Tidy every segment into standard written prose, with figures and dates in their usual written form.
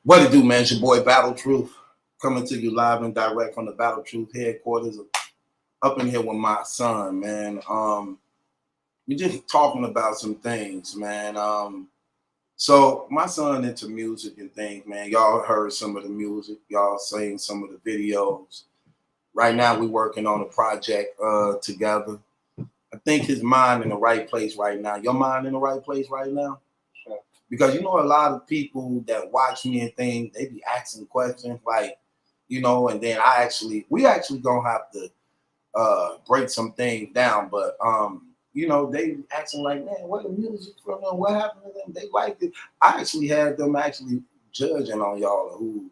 What it do, man? It's your boy Battle Truth coming to you live and direct from the Battle Truth headquarters. Up in here with my son, man. We just talking about some things, man. So my son into music and things, man. Y'all heard some of the music. Y'all seen some of the videos. Right now we working on a project together. I think his mind in the right place right now. Your mind in the right place right now? Sure. Because you know a lot of people that watch me and things, they be asking questions like, you know, and then we actually gonna have to break some things down, but you know, they acting like, man, what the music from them? What happened to them? They liked it. I actually had them actually judging on y'all who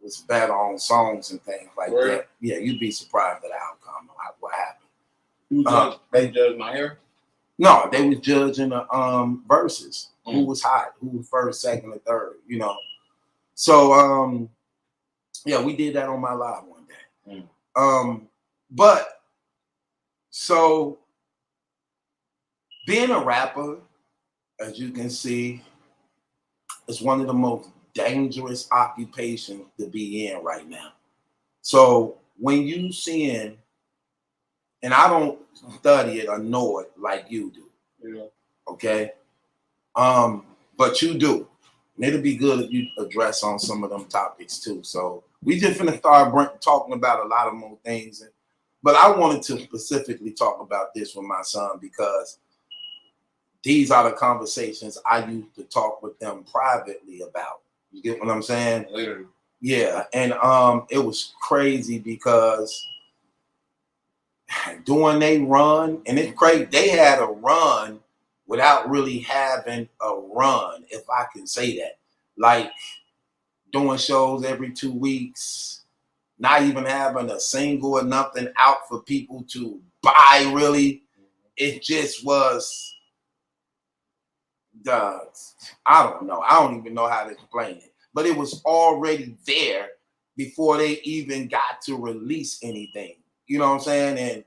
was bad on songs and things like that. Yeah, you'd be surprised at the outcome of what happened. They judged my hair? No, they was judging the verses. Who was hot, who was first, second, or third, you know. So yeah, we did that on my live one day. But so being a rapper, as you can see, is one of the most dangerous occupations to be in right now. So when you seeing, and I don't study it or know it like you do, okay? But you do. And it'll be good if you address on some of them topics too. So we just finna start talking about a lot of more things. But I wanted to specifically talk about this with my son because these are the conversations I used to talk with them privately about. You get what I'm saying? Literally. Yeah, and it was crazy because doing they run, and it's crazy, they had a run without really having a run, if I can say that. Like doing shows every 2 weeks, not even having a single or nothing out for people to buy, really. It just was, I don't know. I don't even know how to explain it. But it was already there before they even got to release anything. You know what I'm saying? And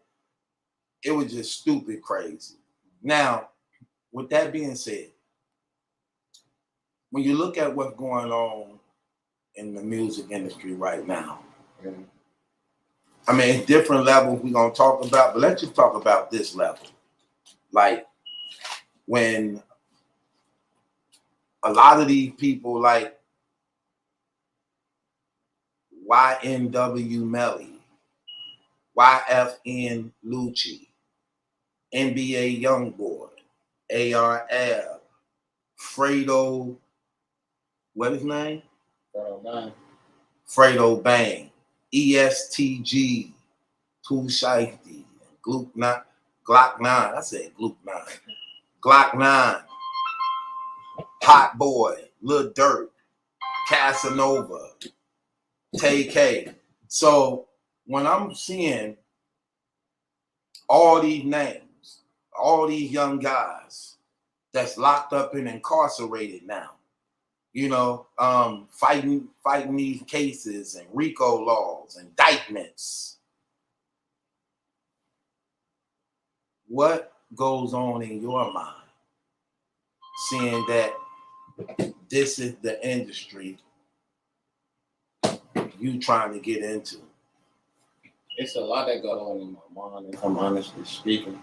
it was just stupid crazy. Now, with that being said, when you look at what's going on in the music industry right now, I mean, different levels we're going to talk about, but let's just talk about this level. Like, when a lot of these people like YNW Melly, YFN Lucci, NBA Youngboy, ARL, Fredo, what is his name? Fredo Bang, ESTG, Too Shifty, Glock 9. I said Glock 9. Glock 9, Hot Boy, Lil Durk, Casanova, TK. So when I'm seeing all these names, all these young guys that's locked up and incarcerated now, you know, fighting these cases and RICO laws, indictments. What goes on in your mind seeing that this is the industry you trying to get into? It's a lot that goes on in my mind, if I'm honestly speaking.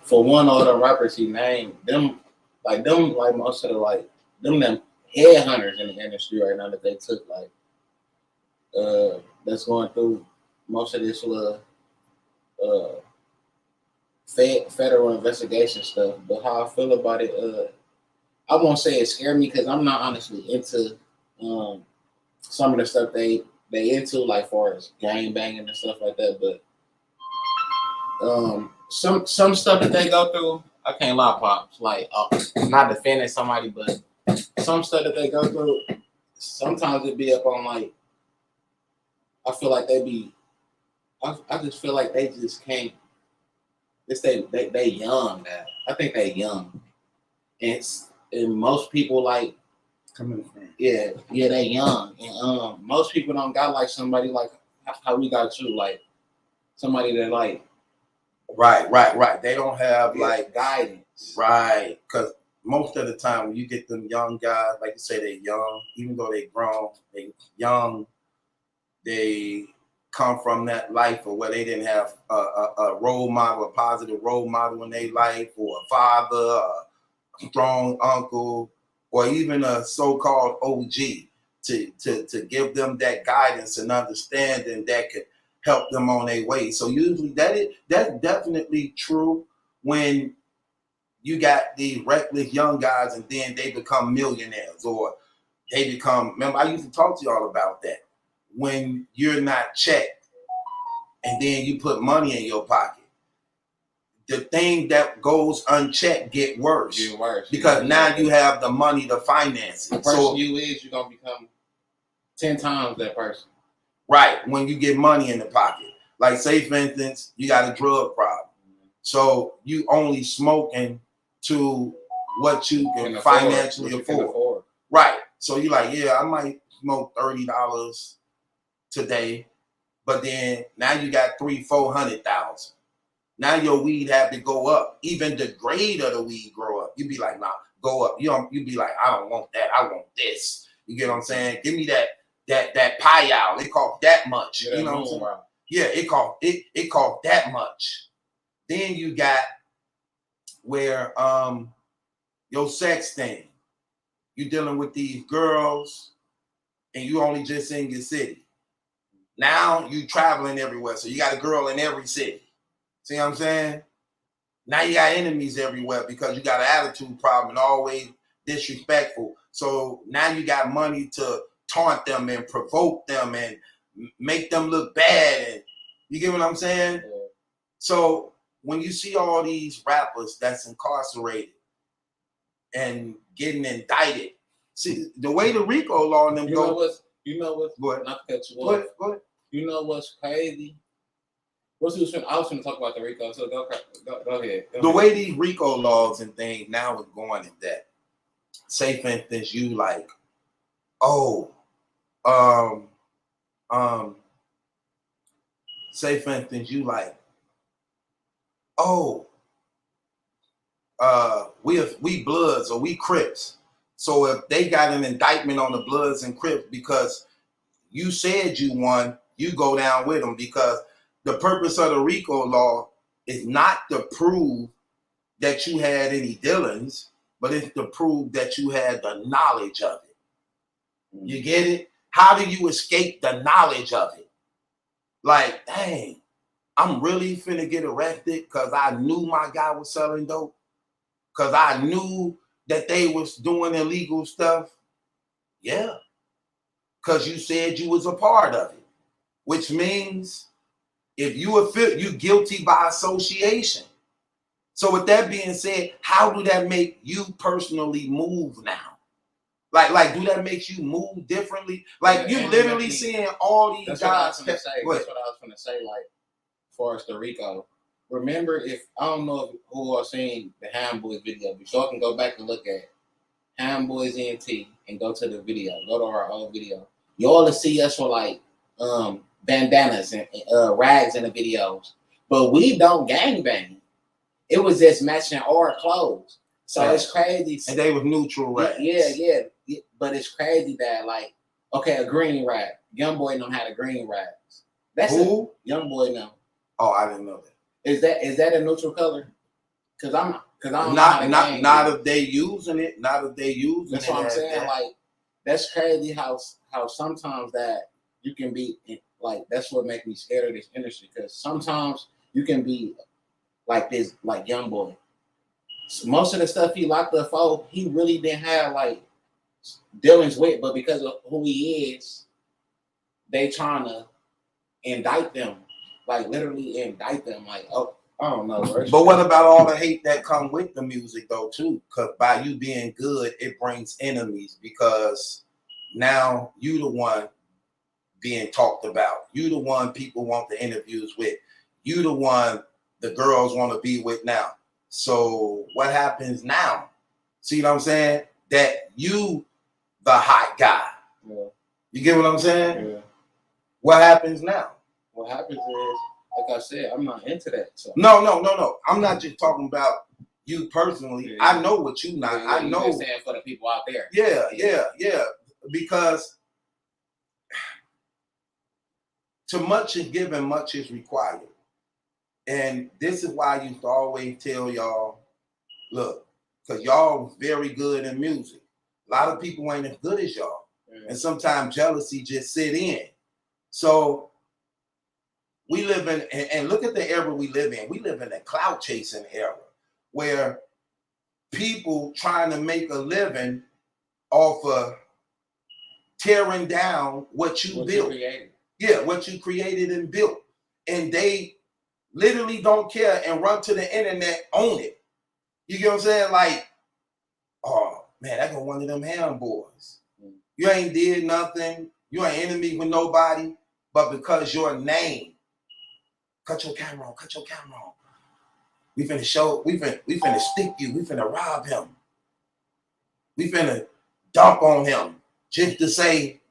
For one, all the rappers he named, them like most of the them headhunters in the industry right now that they took, that's going through most of this little federal investigation stuff. But how I feel about it, I won't say it scared me because I'm not honestly into some of the stuff they into, like far as gang banging and stuff like that. But some stuff that they go through, I can't lie, pops. Like, not defending somebody, but some stuff that they go through, sometimes it be up on like, I feel like they be, I just feel like they just can't. They young now. I think they young, and most people like coming from. Yeah, they young, and most people don't got like somebody like how we got you, like somebody that like right. They don't have like guidance, right? Because most of the time when you get them young guys, like you say, they're young, even though they grown, they young, they come from that life or where they didn't have a role model, a positive role model in their life, or a father, a strong uncle, or even a so-called OG to give them that guidance and understanding that could help them on their way. So usually that's definitely true when you got these reckless young guys and then they become millionaires or they become, remember, I used to talk to y'all about that. When you're not checked and then you put money in your pocket, the thing that goes unchecked get worse. Because now you have the money to finance it. The person you're going to become 10 times that person. Right, when you get money in the pocket. Like say, for instance, you got a drug problem. So you only smoking to what you can financially afford. Right. So you're like, yeah, I might smoke $30 today, but then now you got $300,000-400,000. Now your weed have to go up. Even the grade of the weed grow up. You be like, nah, go up. You be like, I don't want that. I want this. You get what I'm saying? Give me that pie out. It cost that much. Yeah, you know what I'm saying? Right. Yeah, it cost that much. Then you got where your sex thing. You dealing with these girls and you only just in your city. Now you traveling everywhere. So you got a girl in every city. See what I'm saying? Now you got enemies everywhere because you got an attitude problem and always disrespectful. So now you got money to taunt them and provoke them and make them look bad. And you get what I'm saying? Yeah. So when you see all these rappers that's incarcerated and getting indicted, see the way the RICO law and them go. You know what's go ahead. Not to cut you off. Go ahead. You know what's crazy? I was going to talk about the RICO, so go ahead. The way these RICO laws and things now is going is that, say for instance, you like, say for instance, you like, we Bloods or we Crips. So if they got an indictment on the Bloods and Crips because you said you won, you go down with them because the purpose of the RICO law is not to prove that you had any dealings, but it's to prove that you had the knowledge of it. You get it? How do you escape the knowledge of it? Like, dang, I'm really finna get arrested because I knew my guy was selling dope, because I knew that they was doing illegal stuff. Yeah, because you said you was a part of it, which means if you guilty by association. So with that being said, how do that make you personally move now? Like do that make you move differently? Like you literally seeing all these guys. That's what I was gonna say. Like, as far as the RICO, remember, if I don't know who are seeing the Ham Boys video, but y'all can go back and look at Ham Boys NT and go to the video. Go to our old video. Y'all will see us with like bandanas and rags in the videos, but we don't gangbang. It was just matching our clothes. So it's crazy. And they was neutral rags. Yeah. But it's crazy that, like, okay, a green rag. Young Boy them had a green rags. That's who? Young Boy them. Oh, I didn't know that. Is that a neutral color? Cause I'm not if they using it. Not if they using it. That's what I'm saying. That. Like, that's crazy how sometimes that you can be like, that's what makes me scared of this industry. Because sometimes you can be like this, like Young Boy. So most of the stuff he locked up for, he really didn't have like dealings with, but because of who he is, they trying to indict them, like literally indict them. Like, oh, I don't know. But what about all the hate that come with the music though too? Because by you being good, it brings enemies because now you the one being talked about. You the one people want the interviews with. You the one the girls want to be with now. So what happens now? See what I'm saying? That you the hot guy. Yeah. You get what I'm saying? Yeah. What happens now? What happens is, like I said, I'm not into that. So. No. I'm not just talking about you personally. Yeah. I know what you not. Yeah, I you know. just saying for the people out there. Yeah. Because too much is given, much is required. And this is why I used to always tell y'all, look, because y'all very good in music. A lot of people ain't as good as y'all. And sometimes jealousy just sit in. So we live in, and look at the era we live in. We live in a clout chasing era where people trying to make a living off of tearing down what you built. Yeah, what you created and built. And they literally don't care and run to the internet, own it. You get what I'm saying? Like, oh man, that go one of them ham boys. You ain't did nothing. You ain't enemy with nobody, but because your name, cut your camera on. We finna show, we finna stick you, we finna rob him. We finna dump on him just to say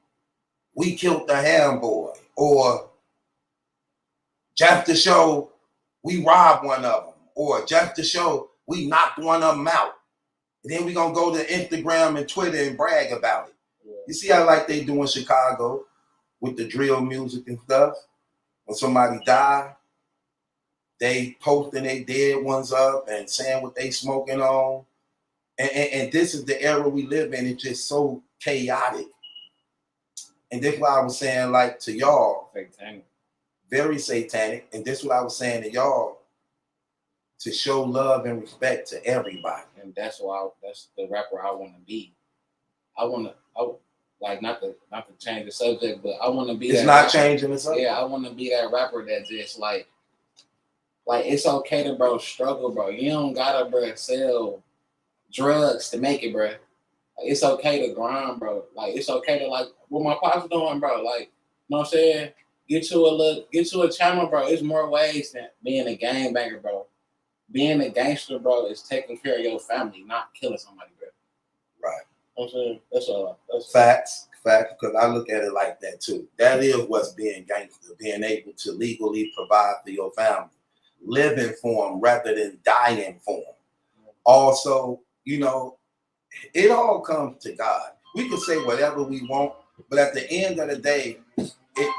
we killed the ham boy, or just to show we robbed one of them, or just to show we knocked one of them out. And then we gonna go to Instagram and Twitter and brag about it. Yeah. You see how like they do in Chicago with the drill music and stuff? When somebody die, they posting their dead ones up and saying what they smoking on. And this is the era we live in. It's just so chaotic. And this is why I was saying, like, to y'all, satanic. Very satanic. And this is what I was saying to y'all, to show love and respect to everybody. And that's the rapper I want to be. I like not to change the subject, but I want to be. It's not changing the subject. Yeah, I want to be that rapper that just like it's okay to struggle, bro. You don't gotta sell drugs to make it, bro. Like, it's okay to grind, bro. Like it's okay to like what my pops doing, bro. Like, you know what I'm saying? Get you a channel, bro. It's more ways than being a gangbanger, bro. Being a gangster, bro, is taking care of your family, not killing somebody, bro. Right. You know what I'm saying? That's all. That's facts, because I look at it like that too. That is what's being gangster, being able to legally provide for your family, living for them rather than dying for them. Also, you know, it all comes to God. We can say whatever we want, but at the end of the day,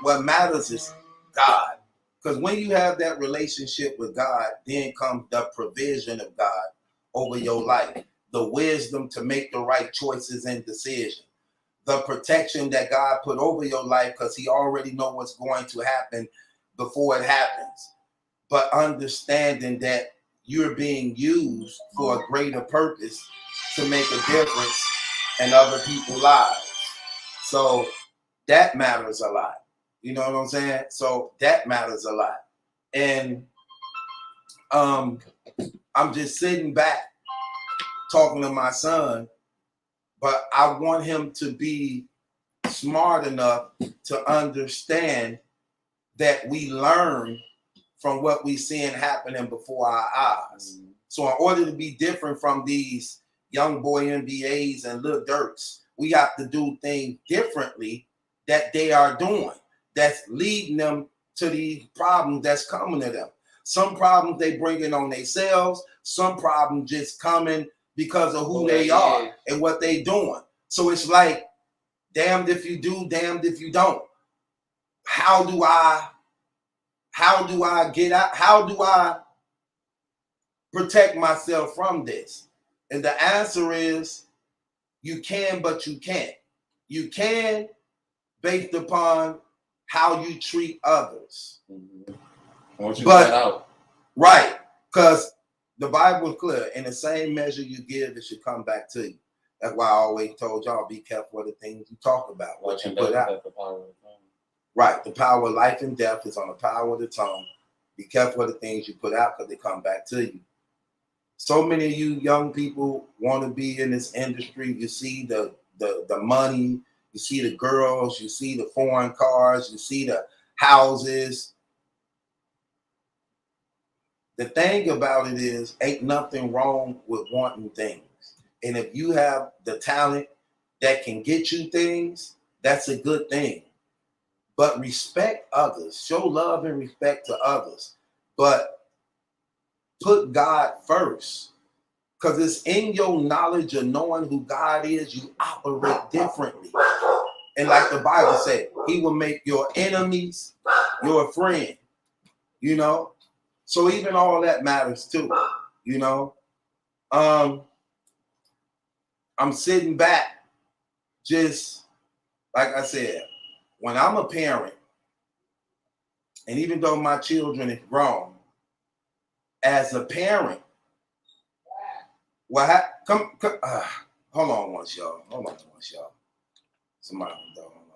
what matters is God. Because when you have that relationship with God, then comes the provision of God over your life, the wisdom to make the right choices and decisions, the protection that God put over your life because he already knows what's going to happen before it happens. But understanding that you're being used for a greater purpose to make a difference in other people's lives. So that matters a lot. You know what I'm saying? So that matters a lot. And I'm just sitting back talking to my son, but I want him to be smart enough to understand that we learn from what we seeing happening before our eyes. So in order to be different from these young boy NBAs and Lil Durks, we have to do things differently that they are doing. That's leading them to these problems that's coming to them. Some problems they bring in on themselves. Some problems just coming because of who they are and what they doing. So it's like, damned if you do, damned if you don't. How do I get out? How do I protect myself from this? And the answer is you can, but you can't. You can based upon how you treat others. Once you cut out. Right. Because the Bible is clear. In the same measure you give, it should come back to you. That's why I always told y'all, be careful of the things you talk about, what you put out. Right. The power of life and death is on the power of the tongue. Be careful of the things you put out because they come back to you. So many of you young people want to be in this industry. You see the money, you see the girls, you see the foreign cars, you see the houses. The thing about it is, ain't nothing wrong with wanting things. And if you have the talent that can get you things, that's a good thing. But respect others, show love and respect to others, but put God first. Because it's in your knowledge of knowing who God is, you operate differently. And like the Bible said, he will make your enemies your friend, you know? So even all that matters too, you know? I'm sitting back, just like I said, when I'm a parent, and even though my children is grown, as a parent, come, hold on once, y'all. Hold on once, y'all. Somebody on the door. Hold on.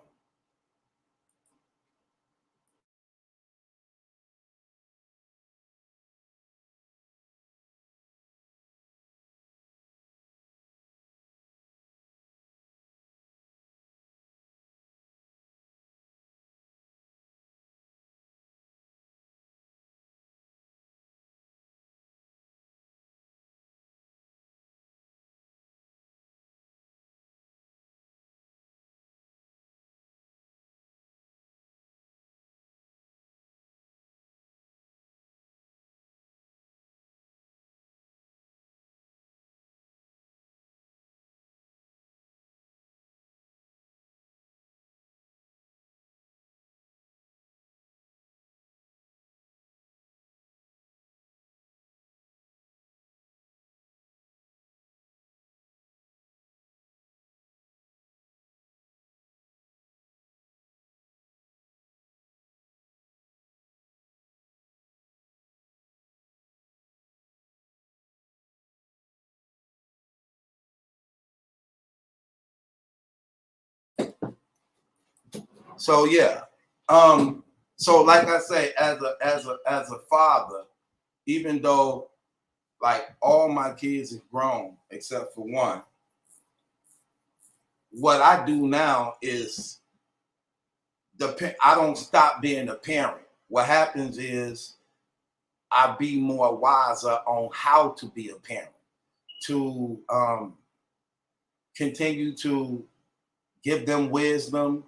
So yeah, so like I say, as a father, even though like all my kids are grown except for one, what I do now is I don't stop being a parent. What happens is I be more wiser on how to be a parent, to continue to give them wisdom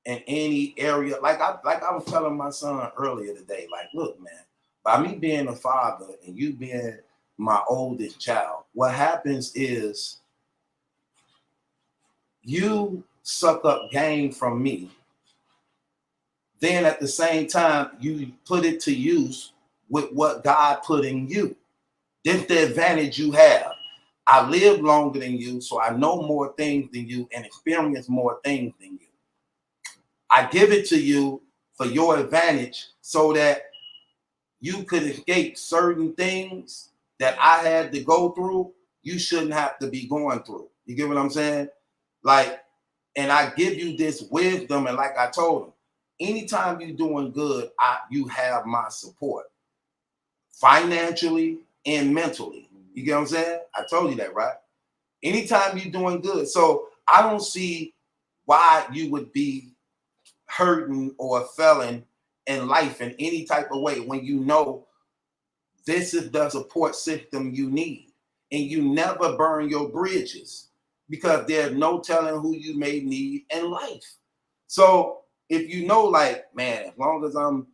in any area. Like I was telling my son earlier today, like, look, man, by me being a father and you being my oldest child, what happens is you suck up game from me. Then at the same time, you put it to use with what God put in you. This the advantage you have. I live longer than you, so I know more things than you and experience more things than you. I give it to you for your advantage so that you could escape certain things that I had to go through. You shouldn't have to be going through. You get what I'm saying? Like, and I give you this wisdom, and like I told him, anytime you're doing good, you have my support, financially and mentally. You get what I'm saying? I told you that, right? Anytime you're doing good. So I don't see why you would be hurting or failing in life in any type of way when you know this is the support system you need. And you never burn your bridges because there's no telling who you may need in life. So if you know, like, man, as long as I'm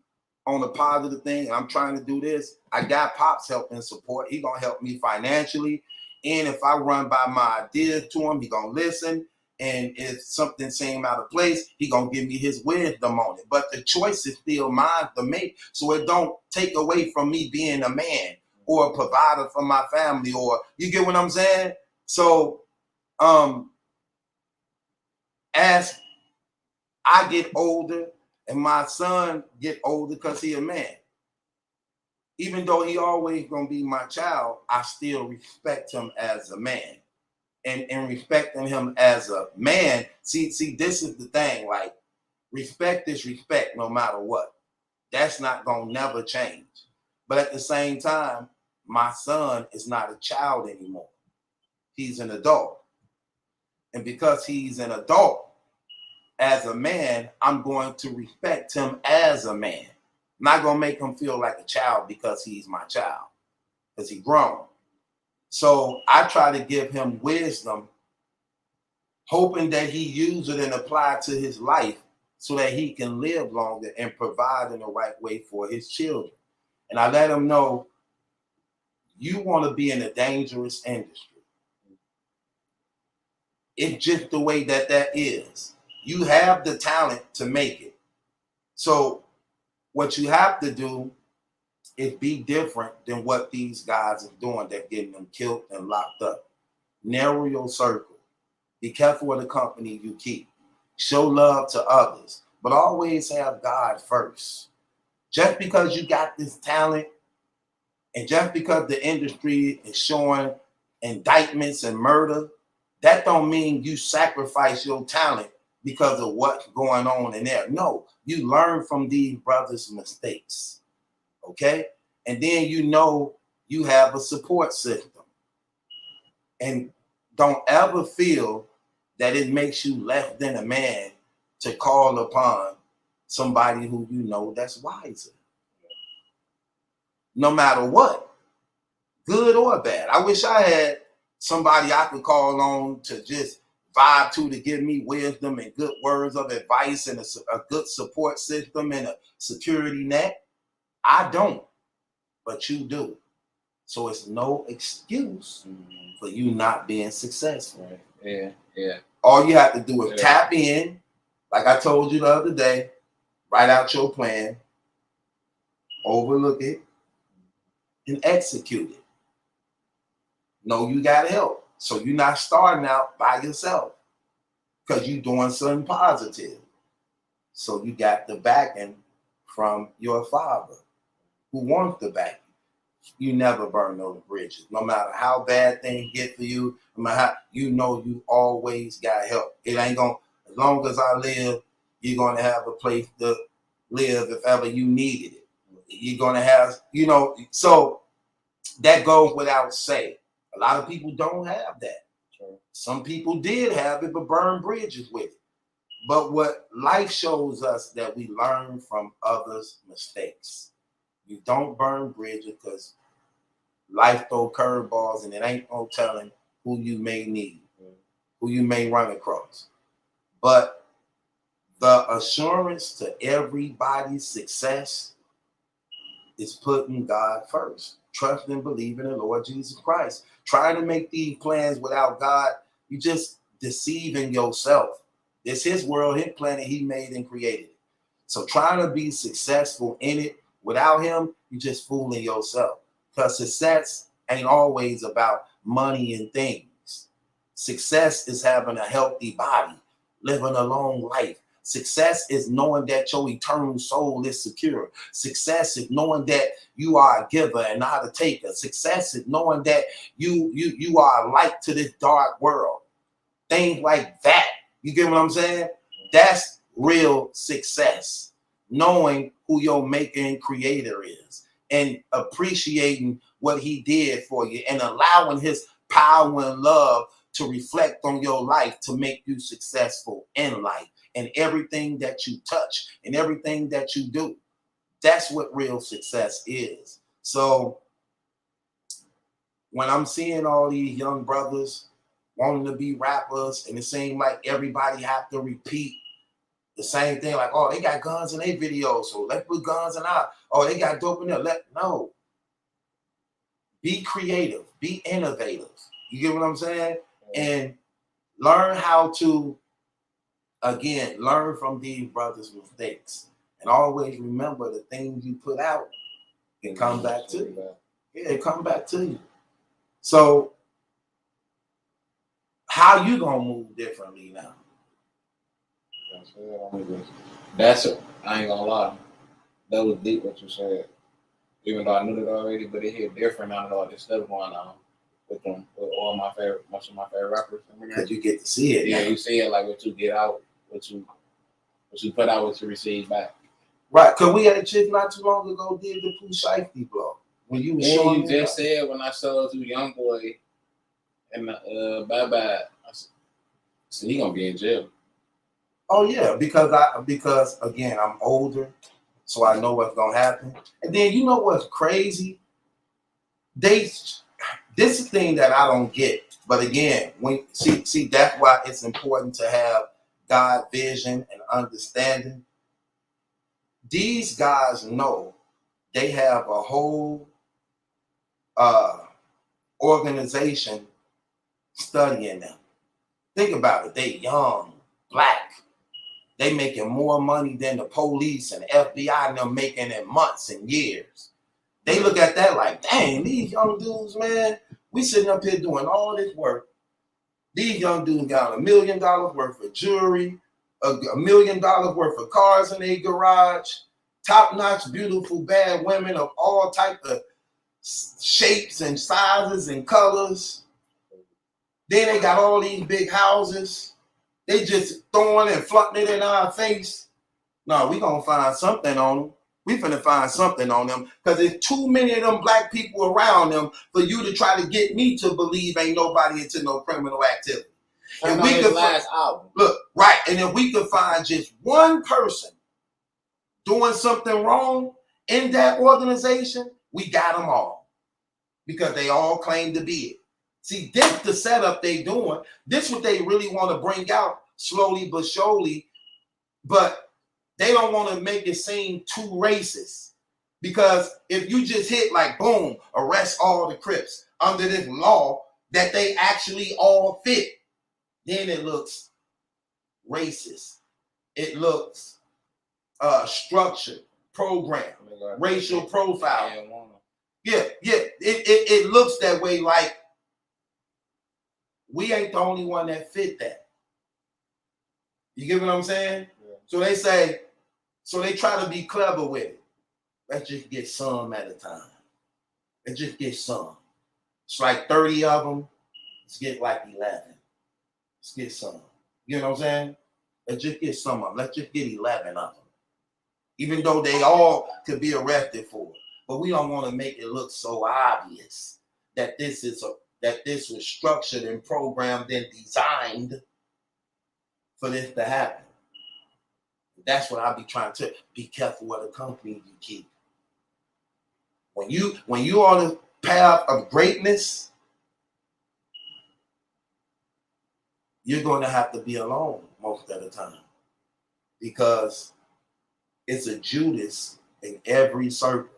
on a positive thing and I'm trying to do this, I got Pop's help and support. He gonna help me financially. And if I run by my ideas to him, he gonna listen. And if something seems out of place, he gonna give me his wisdom on it. But the choice is still mine to make, so it don't take away from me being a man or a provider for my family. Or you get what I'm saying? So as I get older and my son get older because he a man, even though he always gonna be my child, I still respect him as a man. And respecting him as a man, see, this is the thing, like, respect is respect no matter what. That's not gonna never change. But at the same time, my son is not a child anymore. He's an adult. And because he's an adult, as a man, I'm going to respect him as a man. I'm not gonna make him feel like a child because he's my child, because he's grown. So I try to give him wisdom, hoping that he use it and apply it to his life so that he can live longer and provide in the right way for his children. And I let him know, you want to be in a dangerous industry. It's just the way that is. You have the talent to make it. So what you have to do is be different than what these guys are doing. They're getting them killed and locked up. Narrow your circle. Be careful of the company you keep. Show love to others, but always have God first. Just because you got this talent and just because the industry is showing indictments and murder, that don't mean you sacrifice your talent because of what's going on in there. No, you learn from these brothers' mistakes, okay? And then you know you have a support system. And don't ever feel that it makes you less than a man to call upon somebody who you know that's wiser. No matter what, good or bad. I wish I had somebody I could call on to just vibe to give me wisdom and good words of advice and a good support system and a security net. I don't, but you do. So it's no excuse for you not being successful. Right. Yeah, yeah. All you have to do is tap in, like I told you the other day, write out your plan, overlook it, and execute it. Know you got help. So you're not starting out by yourself because you're doing something positive. So you got the backing from your father who wants the backing. You never burn those bridges. No matter how bad things get for you, no matter how, you know you always got help. It ain't gonna, as long as I live, you're gonna have a place to live if ever you needed it. You're gonna have, you know, so that goes without saying. A lot of people don't have that. Sure. Some people did have it, but burn bridges with it. But what life shows us that we learn from others' mistakes. You don't burn bridges because life throw curveballs and it ain't no telling who you may need, who you may run across. But the assurance to everybody's success is putting God first. Trust and believe in the Lord Jesus Christ. Trying to make these plans without God, you just deceiving yourself. It's his world, his planet he made and created it. So trying to be successful in it without him, you're just fooling yourself. Because success ain't always about money and things. Success is having a healthy body, living a long life. Success is knowing that your eternal soul is secure. Success is knowing that you are a giver and not a taker. Success is knowing that you are a light to this dark world. Things like that. You get what I'm saying? That's real success. Knowing who your maker and creator is and appreciating what he did for you and allowing his power and love to reflect on your life to make you successful in life and everything that you touch and everything that you do. That's what real success is. So when I'm seeing all these young brothers wanting to be rappers and it seems like everybody have to repeat the same thing, like, oh, they got guns in their videos, so let's put guns in our, oh, they got dope in there. No. Be creative, be innovative. You get what I'm saying? And learn how to, again, learn from these brothers' mistakes. And always remember the things you put out can come back to you. Yeah, it come back to you. So how you gonna move differently now? That's it. I ain't gonna lie. That was deep what you said. Even though I knew it already, but it hit different out of all this stuff going on with them, with all my favorite, most of my favorite rappers. Because you get to see it. Yeah, now. you see it like what you get out, what you put out, what you receive back. Right, because we had a chick not too long ago did the Pooh Shiesty blog. When you was showing you just said when I showed you Young Boy and Bye Bye, I said he gonna be in jail. Oh yeah, because again I'm older, so I know what's gonna happen. And then you know what's crazy? This is the thing that I don't get. But again, when see that's why it's important to have God vision and understanding. These guys know they have a whole organization studying them. Think about it. They young, black. They making more money than the police and FBI and them making in months and years. They look at that like, dang, these young dudes, man, we sitting up here doing all this work. These young dudes got $1 million worth of jewelry, $1 million worth of cars in their garage, top-notch, beautiful, bad women of all types of shapes and sizes and colors. Then they got all these big houses. They just throwing and flaunting it in our face. No, we gonna find something on them. We finna find something on them because there's too many of them black people around them for you to try to get me to believe ain't nobody into no criminal activity. And we could last album. Look, right, and if we could find just one person doing something wrong in that organization, we got them all because they all claim to be it. See, this the setup they doing. This what they really want to bring out slowly but surely, but they don't want to make it seem too racist. Because if you just hit like, boom, arrest all the Crips under this law that they actually all fit, then it looks racist. It looks structured, programmed, racial profile. Yeah. It looks that way like we ain't the only one that fit that. You get what I'm saying? Yeah. So they say, so they try to be clever with it. Let's just get some at a time. Let's just get some. It's like 30 of them. Let's get like 11. Let's get some. You know what I'm saying? Let's just get some of them. Let's just get 11 of them. Even though they all could be arrested for it. But we don't want to make it look so obvious that this was structured and programmed and designed for this to happen. That's what I be trying to be careful what the company you keep. When you on the path of greatness, you're going to have to be alone most of the time because it's a Judas in every circle.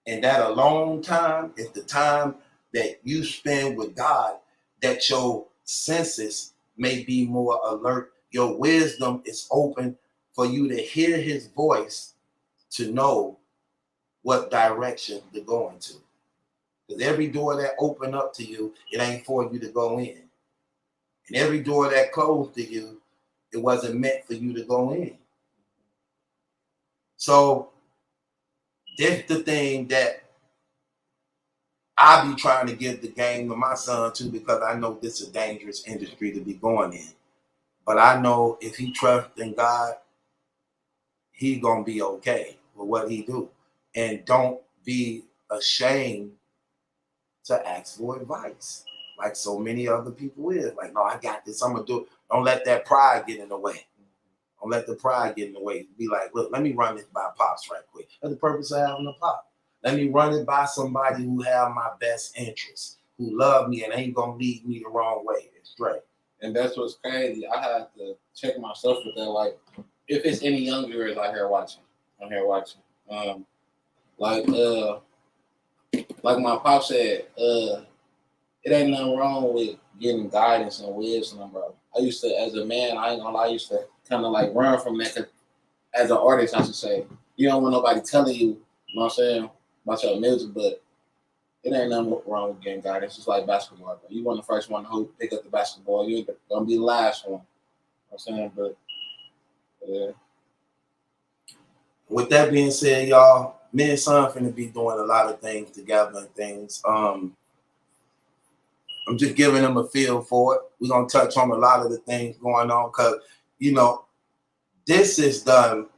And that alone time is the time that you spend with God, that your senses may be more alert. Your wisdom is open for you to hear his voice to know what direction to go into. Because every door that open up to you, it ain't for you to go in. And every door that closed to you, it wasn't meant for you to go in. So this the thing that I be trying to give the game to my son too, because I know this is a dangerous industry to be going in. But I know if he trusts in God, he gonna be okay with what he do. And don't be ashamed to ask for advice, like so many other people is. Like, no, I got this, I'm gonna do it. Don't let that pride get in the way. Don't let the pride get in the way. Be like, look, let me run this by Pops right quick. That's the purpose of having a Pop. Let me run it by somebody who have my best interests, who love me and ain't gonna lead me the wrong way. It's straight. And that's what's crazy. I have to check myself with that. Like, if it's any young viewers out here watching, like my pop said, it ain't nothing wrong with getting guidance and wisdom, bro. I used to, as a man, I ain't gonna lie, I used to kind of like run from that. As an artist, I should say, you don't want nobody telling you, you know what I'm saying, about your music, but it ain't nothing wrong with getting guidance. It's like basketball, bro. You want the first one to pick up the basketball. You ain't gonna be the last one. You know what I'm saying? But yeah. With that being said, y'all, me and son finna be doing a lot of things together and things. I'm just giving them a feel for it. We're gonna touch on a lot of the things going on because, you know, this is the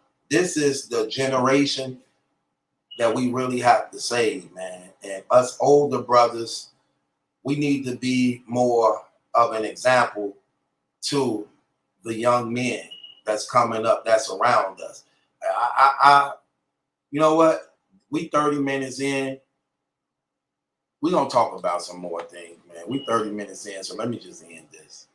generation that we really have to save, man. And us older brothers, we need to be more of an example to the young men that's coming up, that's around us. You know what? We 30 minutes in. We're gonna talk about some more things, man. We 30 minutes in, so let me just end this.